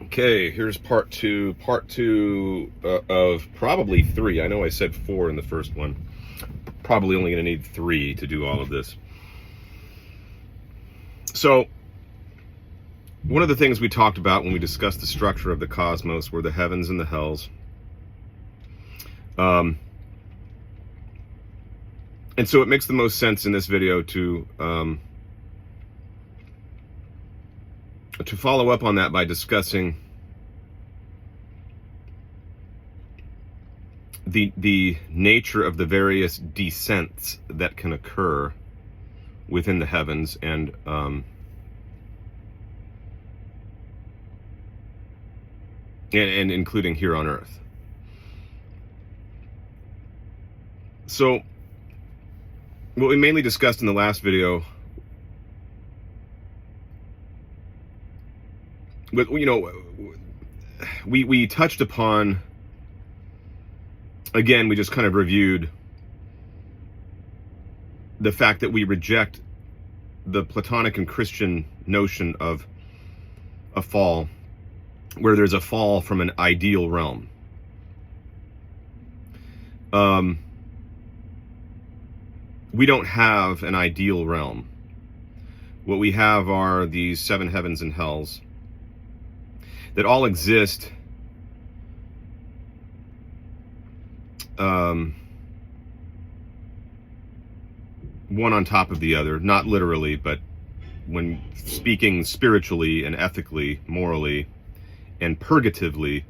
Okay, here's part two. Part two of probably three. I know I said four in the first one. Probably only going to need three to do all of this. So, one of the things we talked about when we discussed the structure of the cosmos were the heavens and the hells. And so it makes the most sense in this video to follow up on that by discussing the nature of the various descents that can occur within the heavens and including here on Earth. So, what we mainly discussed in the last video, but we touched upon, again, we just kind of reviewed the fact that we reject the Platonic and Christian notion of a fall, where there's a fall from an ideal realm. We don't have an ideal realm. What we have are these seven heavens and hells that all exist one on top of the other, not literally, but when speaking spiritually and ethically, morally, and purgatively,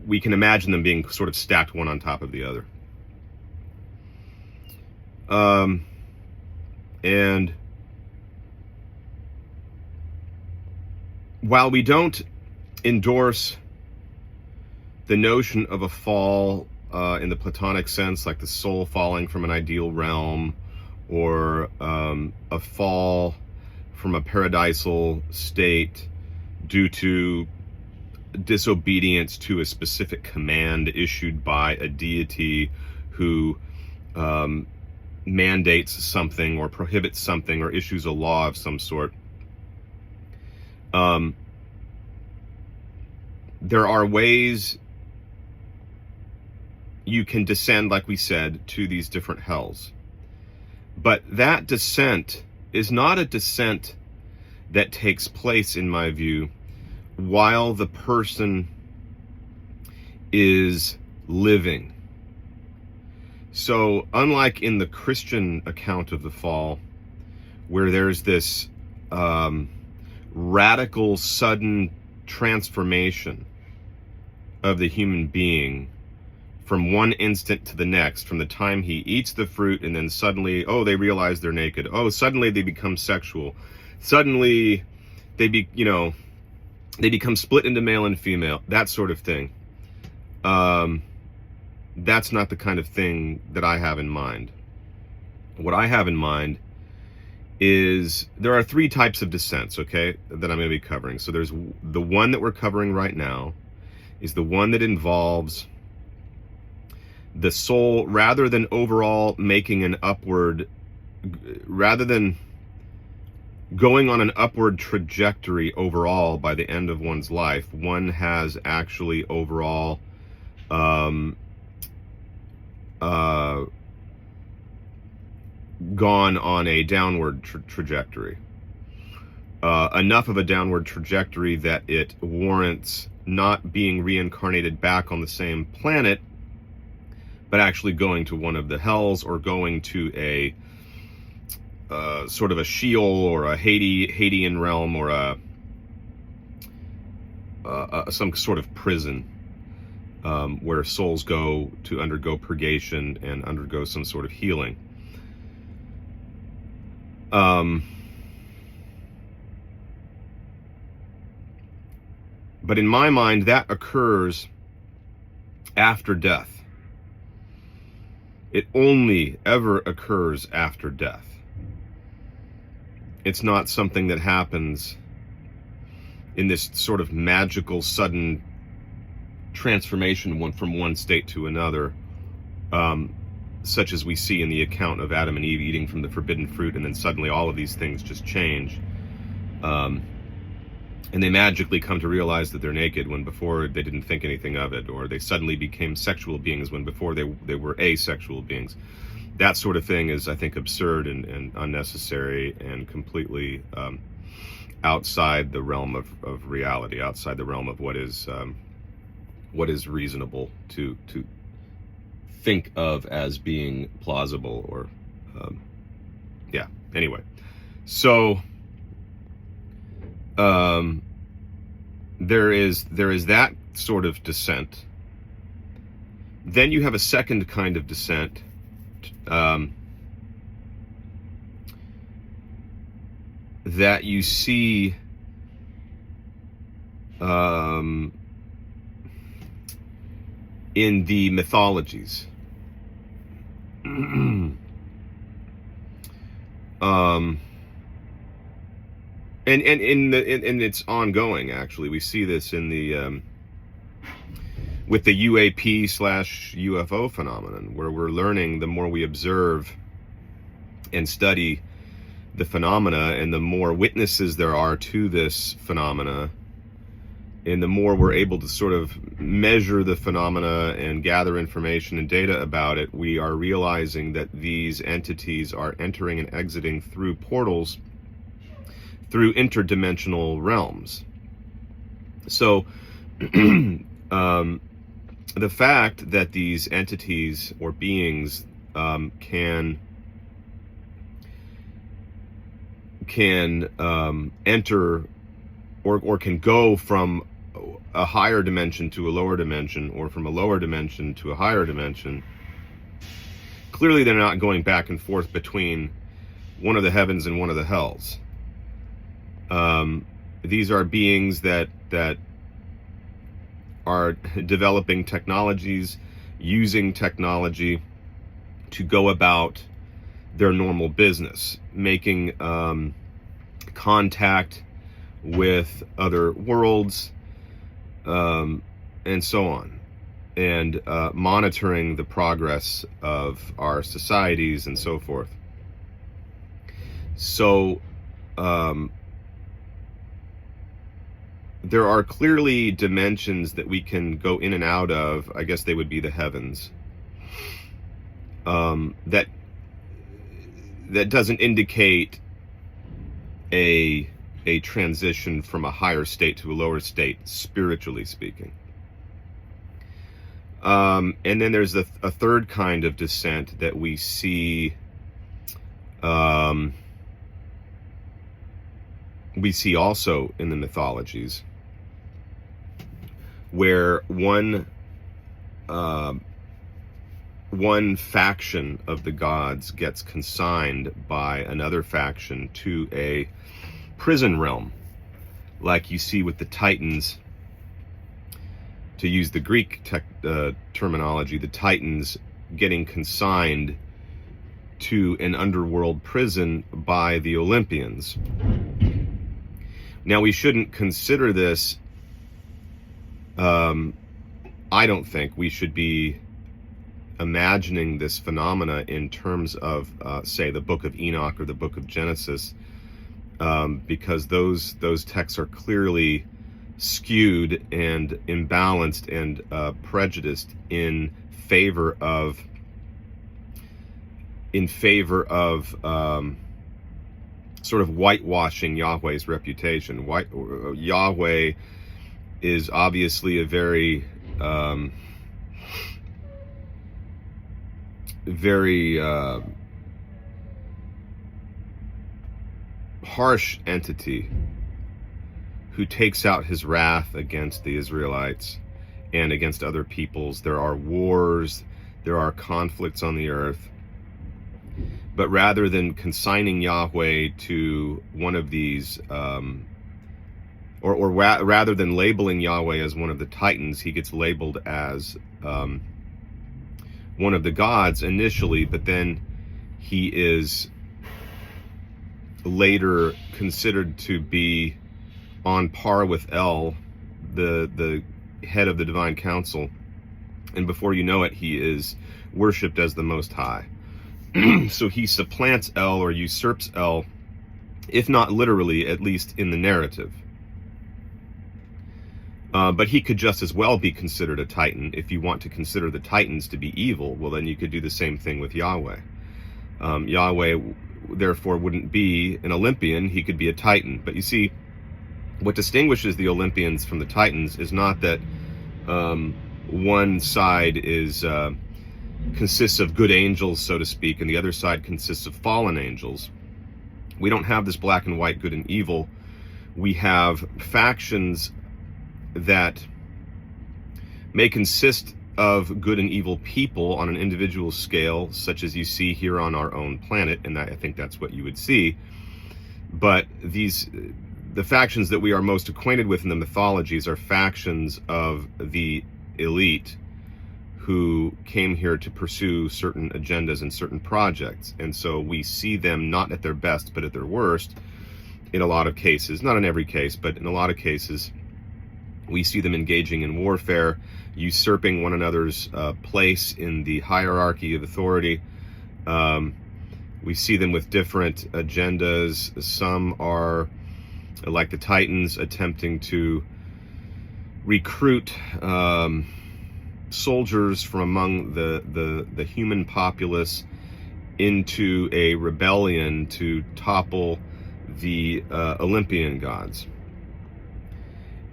we can imagine them being sort of stacked one on top of the other. And while we don't endorse the notion of a fall in the Platonic sense, like the soul falling from an ideal realm, or a fall from a paradisal state due to disobedience to a specific command issued by a deity who mandates something or prohibits something or issues a law of some sort. There are ways you can descend, like we said, to these different hells. But that descent is not a descent that takes place, in my view, while the person is living. So, unlike in the Christian account of the fall, where there's this radical, sudden transformation of the human being from one instant to the next, from the time he eats the fruit and then suddenly, oh, they realize they're naked. Oh, suddenly they become sexual. Suddenly they become split into male and female, that sort of thing. That's not the kind of thing that I have in mind. What I have in mind is there are three types of descents, okay, that I'm going to be covering. So there's the one that we're covering right now is the one that involves the soul, rather than overall making an upward, rather than going on an upward trajectory overall by the end of one's life, one has actually overall gone on a downward trajectory. Enough of a downward trajectory that it warrants not being reincarnated back on the same planet, but actually going to one of the hells, or going to a sort of a Sheol or a Hadean realm, or some sort of prison where souls go to undergo purgation and undergo some sort of healing. But in my mind, that occurs after death. It only ever occurs after death. It's not something that happens in this sort of magical, sudden transformation from one state to another, such as we see in the account of Adam and Eve eating from the forbidden fruit, and then suddenly all of these things just change. and they magically come to realize that they're naked when before they didn't think anything of it, or they suddenly became sexual beings when before they were asexual beings. That sort of thing is, I think, absurd and unnecessary and completely outside the realm of reality, outside the realm of what is reasonable to think of as being plausible, or yeah. Anyway, so there is that sort of descent. Then you have a second kind of descent, that you see in the mythologies. And it's ongoing. Actually, we see this in the with the UAP/UFO phenomenon, where we're learning, the more we observe and study the phenomena, and the more witnesses there are to this phenomena, and the more we're able to sort of measure the phenomena and gather information and data about it, we are realizing that these entities are entering and exiting through portals, through interdimensional realms. So the fact that these entities or beings can enter or can go from a higher dimension to a lower dimension, or from a lower dimension to a higher dimension, clearly they're not going back and forth between one of the heavens and one of the hells. These are beings that are developing technologies, using technology to go about their normal business, making contact with other worlds, and so on, and monitoring the progress of our societies and so forth. So there are clearly dimensions that we can go in and out of. I guess they would be the heavens. That doesn't indicate a transition from a higher state to a lower state, spiritually speaking. And then there's a third kind of descent that we see. We see also in the mythologies, where one faction of the gods gets consigned by another faction to a prison realm, like you see with the Titans. To use the Greek terminology, the Titans getting consigned to an underworld prison by the Olympians. Now, we shouldn't consider this, I don't think we should be imagining this phenomena in terms of, say, the Book of Enoch or the Book of Genesis, because those texts are clearly skewed and imbalanced and prejudiced in favor of sort of whitewashing Yahweh's reputation. Yahweh is obviously a very harsh entity who takes out his wrath against the Israelites and against other peoples. There are wars, there are conflicts on the earth. But rather than consigning Yahweh to one of these, rather than labeling Yahweh as one of the Titans, he gets labeled as one of the gods initially, but then he is later considered to be on par with El, the head of the divine council, and before you know it, he is worshipped as the Most High. So he supplants El, or usurps El, if not literally, at least in the narrative. But he could just as well be considered a Titan. If you want to consider the Titans to be evil, well, then you could do the same thing with Yahweh. Yahweh, therefore, wouldn't be an Olympian. He could be a Titan. But you see, what distinguishes the Olympians from the Titans is not that one side consists of good angels, so to speak, and the other side consists of fallen angels. We don't have this black and white good and evil. We have factions that may consist of good and evil people on an individual scale, such as you see here on our own planet, and I think that's what you would see. But the factions that we are most acquainted with in the mythologies are factions of the elite who came here to pursue certain agendas and certain projects. And so we see them not at their best, but at their worst in a lot of cases. Not in every case, but in a lot of cases, we see them engaging in warfare, usurping one another's place in the hierarchy of authority. We see them with different agendas. Some are, like the Titans, attempting to recruit soldiers from among the human populace into a rebellion to topple the Olympian gods.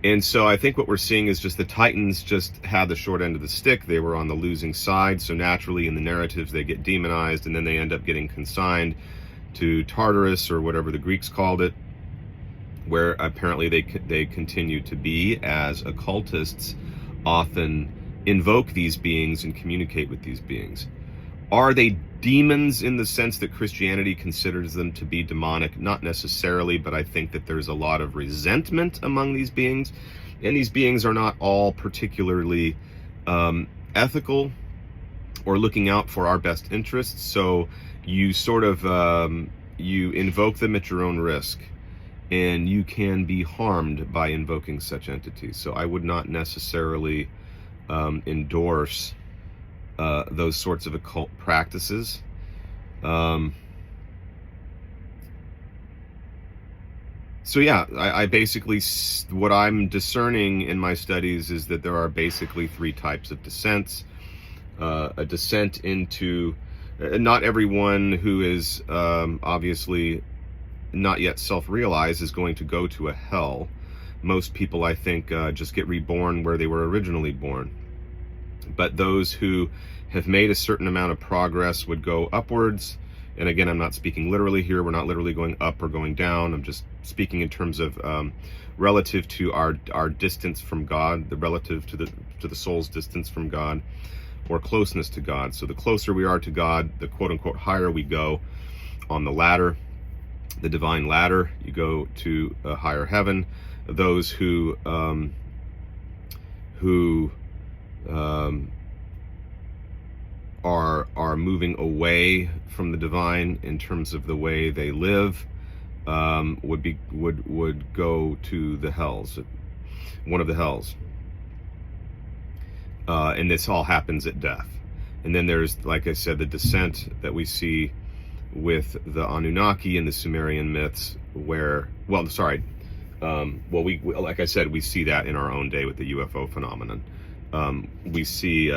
And so I think what we're seeing is just the Titans just had the short end of the stick. They were on the losing side, so naturally in the narratives they get demonized, and then they end up getting consigned to Tartarus, or whatever the Greeks called it, where apparently they continue to be, as occultists often invoke these beings and communicate with these beings. Are they demons in the sense that Christianity considers them to be demonic? Not necessarily, but I think that there's a lot of resentment among these beings, and these beings are not all particularly ethical or looking out for our best interests. So you sort of you invoke them at your own risk, and you can be harmed by invoking such entities. So I would not necessarily endorse those sorts of occult practices. So yeah, I basically, what I'm discerning in my studies is that there are basically three types of descents. A descent into, not everyone who is obviously not yet self-realized is going to go to a hell. Most people, I think, just get reborn where they were originally born. But those who have made a certain amount of progress would go upwards. And again, I'm not speaking literally here. We're not literally going up or going down. I'm just speaking in terms of relative to our distance from God, the relative to the soul's distance from God, or closeness to God. So the closer we are to God, the quote-unquote higher we go on the ladder, the divine ladder. You go to a higher heaven. Those who are moving away from the divine in terms of the way they live would go to the hells, one of the hells, and this all happens at death. And then there's, like I said, the descent that we see with the Anunnaki and the Sumerian myths, where, well, sorry, we like I said, we see that in our own day with the UFO phenomenon. We see,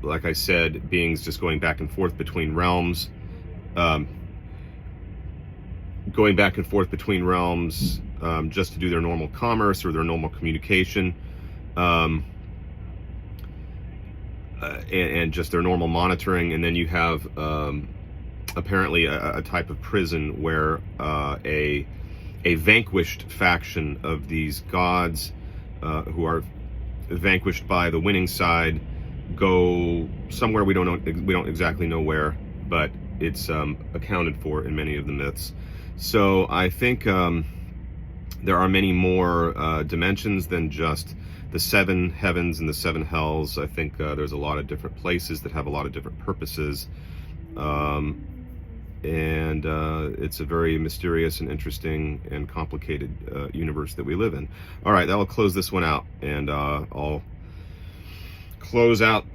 like I said, beings just going back and forth between realms, just to do their normal commerce or their normal communication, and just their normal monitoring. And then you have apparently a type of prison where a vanquished faction of these gods, who are vanquished by the winning side, go somewhere we don't exactly know where, but it's accounted for in many of the myths. So I think there are many more dimensions than just the 7 heavens and the 7 hells. I think there's a lot of different places that have a lot of different purposes, and it's a very mysterious and interesting and complicated universe that we live in. All right, that'll close this one out, and I'll close out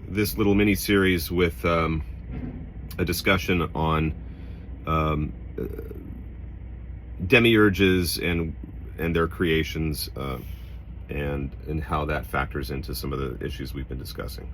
this little mini series with a discussion on demiurges and their creations, and how that factors into some of the issues we've been discussing.